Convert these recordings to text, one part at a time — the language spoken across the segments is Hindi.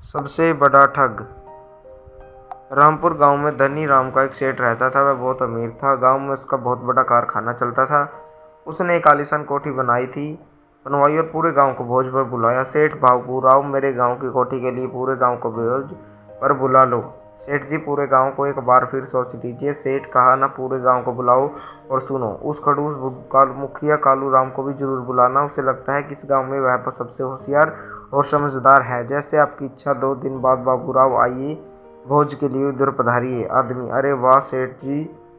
सबसे बड़ा ठग। रामपुर गांव में धनी राम का एक सेठ रहता था। वह बहुत अमीर था। गांव में उसका बहुत बड़ा कारखाना चलता था। उसने एक आलीशान कोठी बनवाई और पूरे गांव को भोज पर बुलाया। सेठ बाबू राव, मेरे गांव की कोठी के लिए पूरे गांव को भोज पर बुला लो। सेठ जी, पूरे गांव को एक बार फिर सोच लीजिए। सेठ कहा, ना, पूरे गांव को बुलाओ और सुनो, उस खड़ूस मुखिया कालू राम को भी जरूर बुलाना। उसे लगता है कि इस गांव में वह सबसे होशियार और समझदार है। जैसे आपकी इच्छा। 2 दिन बाद बाबू राव आइए, भोज के लिए उधर पधारिए। आदमी, अरे वाह, सेठ जी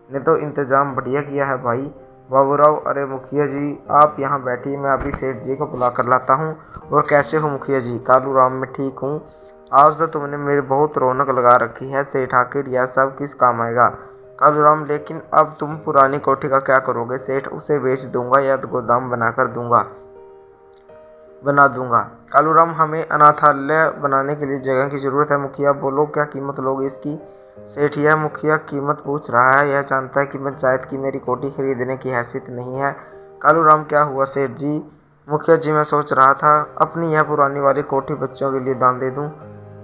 ने तो इंतजाम बढ़िया किया है भाई। बाबूराव, अरे मुखिया जी आप यहाँ बैठिए, मैं अभी सेठ जी को बुला कर लाता हूँ। और कैसे हो मुखिया जी? कालू राम, मैं ठीक हूँ। आज तो तुमने मेरी बहुत रौनक लगा रखी है सेठ, आखिर यह सब किस काम आएगा? कालू राम, लेकिन अब तुम पुरानी कोठी का क्या करोगे सेठ? उसे बेच दूंगा या गोदाम बना दूंगा। कालूराम, हमें अनाथालय बनाने के लिए जगह की जरूरत है। मुखिया, बोलो क्या कीमत लोगे इसकी? सेठ, यह मुखिया कीमत पूछ रहा है, यह जानता है कि पंचायत की मेरी कोठी खरीदने की हैसियत नहीं है। कालूराम, क्या हुआ सेठ जी? मुखिया जी, मैं सोच रहा था अपनी यह पुरानी वाली कोठी बच्चों के लिए दान दे दूं।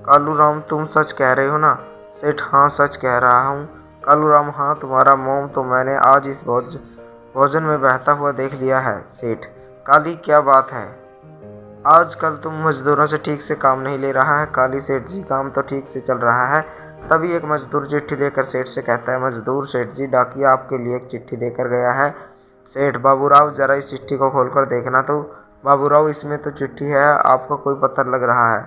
कालूराम, तुम सच कह रहे हो ना? सेठ, हाँ सच कह रहा हूँ। कालूराम, हाँ, तुम्हारा मोम तो मैंने आज इस भोजन में बहता हुआ देख लिया है। सेठ, काली, क्या बात है? आजकल तुम मजदूरों से ठीक से काम नहीं ले रहा है। काली, सेठ जी काम तो ठीक से चल रहा है। तभी एक मजदूर चिट्ठी लेकर सेठ से कहता है, मजदूर, सेठ जी डाकिया आपके लिए एक चिट्ठी देकर गया है। सेठ, बाबूराव जरा इस चिट्ठी को खोलकर देखना तो। बाबूराव, इसमें तो चिट्ठी है, आपको कोई पत्र लग रहा है।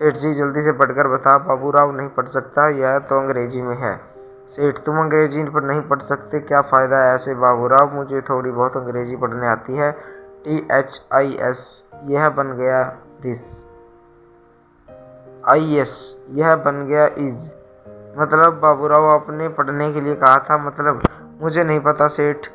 सेठ जी, जल्दी से पढ़कर बता। बाबूराव, नहीं पढ़ सकता, यह तो अंग्रेजी में है। सेठ, तुम अंग्रेजी पर नहीं पढ़ सकते, क्या फ़ायदा है ऐसे? बाबूराव, मुझे थोड़ी बहुत अंग्रेजी पढ़ने आती है। THIS, यह बन गया दिस। IS, यह बन गया इज। मतलब बाबूराव, आपने पढ़ने के लिए कहा था? मतलब मुझे नहीं पता सेठ।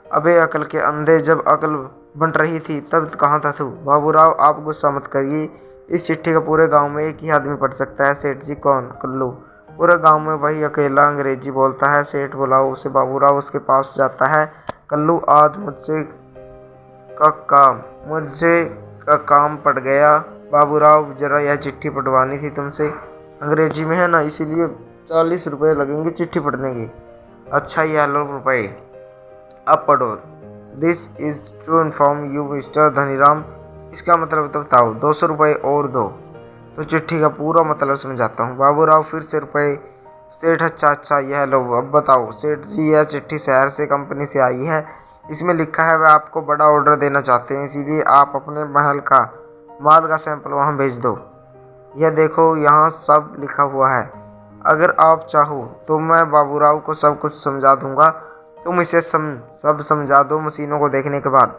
अबे अकल के अंधे, जब अकल बन रही थी तब कहाँ था तू? बाबूराव, आप गुस्सा मत करिए, इस चिट्ठी का पूरे गांव में एक ही आदमी पढ़ सकता है। सेठ जी, कौन? कल्लू। पूरे गांव में वही अकेला अंग्रेजी बोलता है। सेठ, बुलाओ उसे। बाबूराव उसके पास जाता है। कल्लू, आज मुझसे का काम पड़ गया। बाबूराव, जरा यह चिट्ठी पढ़वानी थी तुमसे। अंग्रेजी में है ना, इसीलिए 40 रुपये लगेंगे चिट्ठी पढ़ने की। अच्छा, ये लो रुपये, अब पढ़ो। This is to inform you mister Dhaniram. इसका मतलब तो बताओ। 200 रुपये और दो तो चिट्ठी का पूरा मतलब समझाता हूँ। बाबूराव फिर से रुपये। सेठ, अच्छा, यह लो, अब बताओ। सेठ जी, यह चिट्ठी शहर से कंपनी से आई है। इसमें लिखा है वह आपको बड़ा ऑर्डर देना चाहते हैं, इसीलिए आप अपने महल का माल का सैंपल वहां भेज दो। यह देखो, यहाँ सब लिखा हुआ है। अगर आप चाहो तो मैं बाबूराव को सब कुछ समझा दूंगा। तुम इसे सब समझा दो मशीनों को देखने के बाद।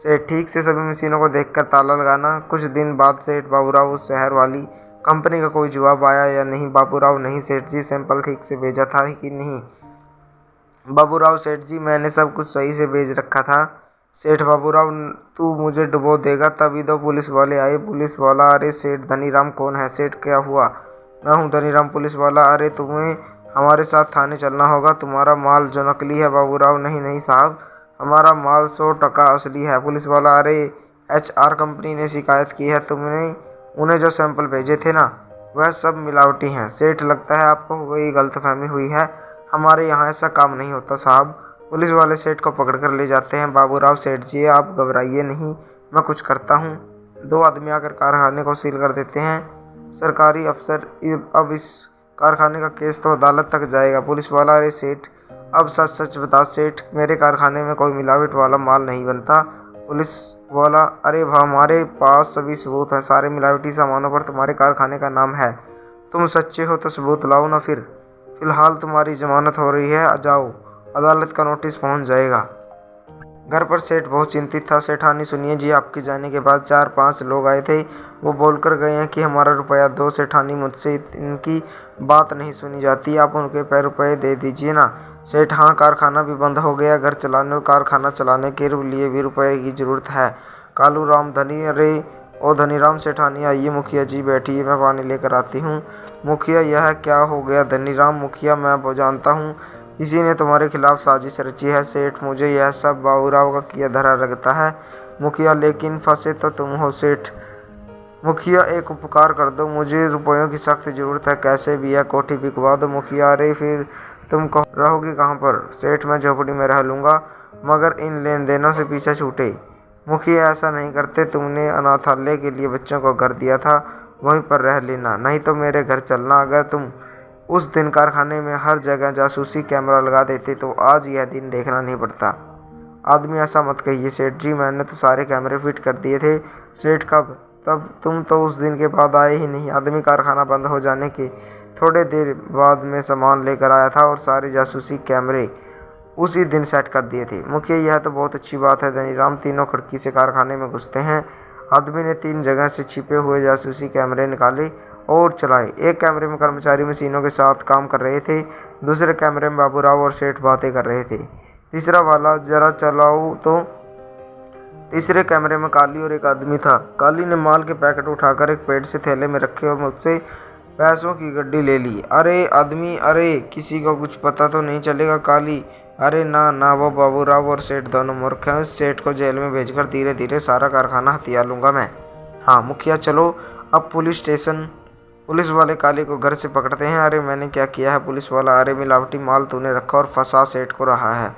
सेठ, ठीक से सभी मशीनों को देखकर ताला लगाना। कुछ दिन बाद सेठ बाबूराव उस शहर वाली कंपनी का कोई जवाब आया या नहीं? बाबूराव, नहीं सेठ जी, सैंपल ठीक से भेजा था कि नहीं? बाबूराव, सेठ जी मैंने सब कुछ सही से भेज रखा था। सेठ बाबूराव, तू मुझे डुबो देगा। तभी 2 पुलिस वाले आए। पुलिस वाला, अरे सेठ धनीराम कौन है? सेठ, क्या हुआ? मैं हूँ धनीराम। पुलिस वाला, अरे तुम्हें हमारे साथ थाने चलना होगा, तुम्हारा माल जो नकली है। बाबूराव, नहीं साहब, हमारा माल 100% असली है। पुलिस वाला, अरे HR कंपनी ने शिकायत की है, तुमने उन्हें जो सैंपल भेजे थे ना, वह सब मिलावटी हैं। सेठ, लगता है आपको कोई गलतफहमी हुई है, हमारे यहाँ ऐसा काम नहीं होता साहब। पुलिस वाले सेठ को पकड़ कर ले जाते हैं। बाबूराव, सेठ जी आप घबराइए नहीं, मैं कुछ करता हूँ। 2 आदमी आकर कारखाने को सील कर देते हैं। सरकारी अफसर, अब इस कारखाने का केस तो अदालत तक जाएगा। पुलिस वाला, अरे सेठ अब सच सच बता सेठ, मेरे कारखाने में कोई मिलावट वाला माल नहीं बनता। पुलिस वाला, अरे हमारे पास सभी सबूत हैं, सारे मिलावटी सामानों पर तुम्हारे कारखाने का नाम है। तुम सच्चे हो तो सबूत लाओ ना। फिलहाल तुम्हारी जमानत हो रही है, जाओ, अदालत का नोटिस पहुंच जाएगा। घर पर सेठ बहुत चिंतित था। सेठानी, सुनिए जी, आपके जाने के बाद 4-5 लोग आए थे, वो बोलकर गए हैं कि हमारा रुपया दो। सेठानी, मुझसे इनकी बात नहीं सुनी जाती, आप उनके पैर रुपये दे दीजिए ना। सेठ, हाँ, कारखाना भी बंद हो गया, घर चलाने और कारखाना चलाने के लिए भी रुपये की जरूरत है। कालू राम, धनी, अरे ओ धनीराम। सेठानी, आइए मुखिया जी बैठिए, मैं पानी लेकर आती हूँ। मुखिया, यह क्या हो गया? धनीराम, मुखिया मैं जानता हूँ इसी ने तुम्हारे खिलाफ साजिश रची है। सेठ, मुझे यह सब बाबूराव का किया धरा लगता है। मुखिया, लेकिन फंसे तो तुम हो सेठ। मुखिया एक उपकार कर दो, मुझे रुपयों की सख्त ज़रूरत है, कैसे भी यह कोठी बिकवा दो। मुखिया अरे फिर तुम रहोगे कहाँ पर? सेठ मैं झोपड़ी में रह लूँगा, मगर इन लेन देनों से पीछा छूटे। मुखिया ऐसा नहीं करते, तुमने अनाथालय के लिए बच्चों को घर दिया था, वहीं पर रह लेना, नहीं तो मेरे घर चलना। अगर तुम उस दिन कारखाने में हर जगह जासूसी कैमरा लगा देते तो आज यह दिन देखना नहीं पड़ता। आदमी ऐसा मत कहिए सेठ जी, मैंने तो सारे कैमरे फिट कर दिए थे। सेठ कब? तब तुम तो उस दिन के बाद आए ही नहीं। आदमी कारखाना बंद हो जाने के थोड़े देर बाद में सामान लेकर आया था और सारे जासूसी कैमरे उसी दिन सेट कर दिए थे। मुखिया यह तो बहुत अच्छी बात है। धनीराम तीनों खिड़की से कारखाने में घुसते हैं। आदमी ने 3 जगह से छिपे हुए जासूसी कैमरे निकाले और चलाए। एक कैमरे में कर्मचारी मशीनों के साथ काम कर रहे थे, दूसरे कैमरे में बाबूराव और सेठ बातें कर रहे थे, तीसरा वाला जरा चलाओ तो तीसरे कैमरे में काली और एक आदमी था। काली ने माल के पैकेट उठाकर एक पेड़ से थैले में रखे और मुझसे पैसों की गड्डी ले ली। अरे आदमी, अरे किसी को कुछ पता तो नहीं चलेगा? काली, अरे ना ना, वो बाबूराव और सेठ दोनों मूर्ख हैं। उस सेठ को जेल में भेजकर धीरे धीरे सारा कारखाना हथिया लूँगा मैं। हाँ मुखिया चलो अब पुलिस स्टेशन। पुलिस वाले काली को घर से पकड़ते हैं। अरे मैंने क्या किया है? पुलिस वाला, अरे मिलावटी माल तूने रखा और फंसा सेठ को रहा है।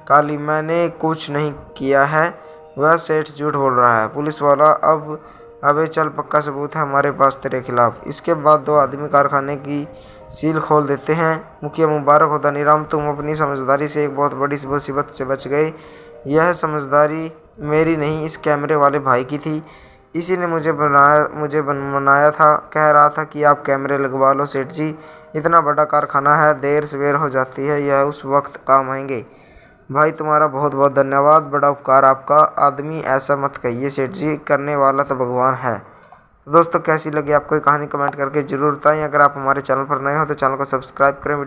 काली, मैंने कुछ नहीं किया है, वह सेठ झूठ बोल रहा है। पुलिस वाला, अब अबे चल, पक्का सबूत है हमारे पास तेरे खिलाफ। इसके बाद 2 आदमी कारखाने की सील खोल देते हैं। मुखिया मुबारक हो धनीराम, तुम अपनी समझदारी से एक बहुत बड़ी मुसीबत से बच गए। यह समझदारी मेरी नहीं, इस कैमरे वाले भाई की थी। इसी ने मुझे बनाया था। कह रहा था कि आप कैमरे लगवा लो सेठ जी, इतना बड़ा कारखाना है, देर सवेर हो जाती है, यह उस वक्त काम आएंगे। भाई तुम्हारा बहुत बहुत धन्यवाद, बड़ा उपकार आपका। आदमी ऐसा मत कहिए सेठ जी, करने वाला तो भगवान है। दोस्तों कैसी लगी आपको ये कहानी कमेंट करके जरूर बताएं। अगर आप हमारे चैनल पर नए हो तो चैनल को सब्सक्राइब करें, वीडियो